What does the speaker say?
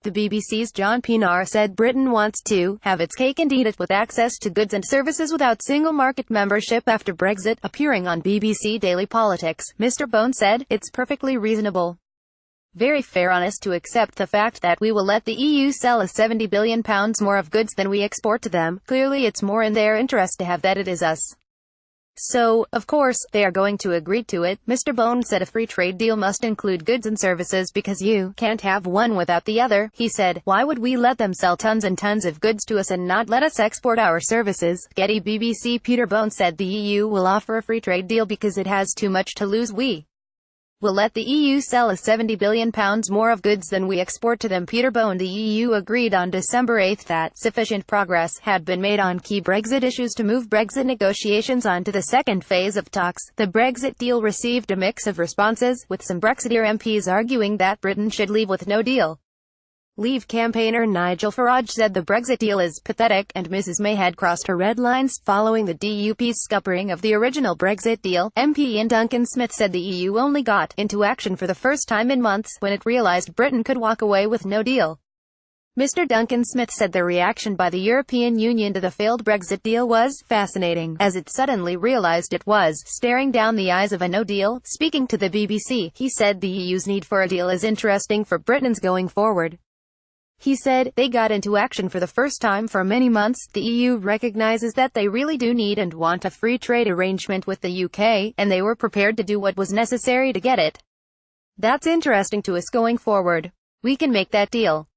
The BBC's John Pienaar said Britain wants to have its cake and eat it with access to goods and services without single market membership after Brexit. Appearing on BBC Daily Politics, Mr Bone said, "It's perfectly reasonable, very fair on us to accept the fact that we will let the EU sell us £70 billion more of goods than we export to them. Clearly it's more in their interest to have that it is us. So, of course, they are going to agree to it." Mr Bone said a free trade deal must include goods and services because you can't have one without the other. He said, "Why would we let them sell tons and tons of goods to us and not let us export our services?" Getty BBC Peter Bone said the EU will offer a free trade deal because it has too much to lose. We will let the EU sell us £70 billion more of goods than we export to them. Peter Bone. The EU agreed on December 8 that sufficient progress had been made on key Brexit issues to move Brexit negotiations on to the second phase of talks. The Brexit deal received a mix of responses, with some Brexiteer MPs arguing that Britain should leave with no deal. Leave campaigner Nigel Farage said the Brexit deal is pathetic, and Mrs May had crossed her red lines following the DUP's scuppering of the original Brexit deal. MP Ian Duncan Smith said the EU only got into action for the first time in months when it realised Britain could walk away with no deal. Mr Duncan Smith said the reaction by the European Union to the failed Brexit deal was fascinating, as it suddenly realised it was staring down the eyes of a no deal. Speaking to the BBC, he said the EU's need for a deal is interesting for Britain's going forward. He said, "They got into action for the first time for many months. The EU recognises that they really do need and want a free trade arrangement with the UK, and they were prepared to do what was necessary to get it. That's interesting to us going forward. We can make that deal."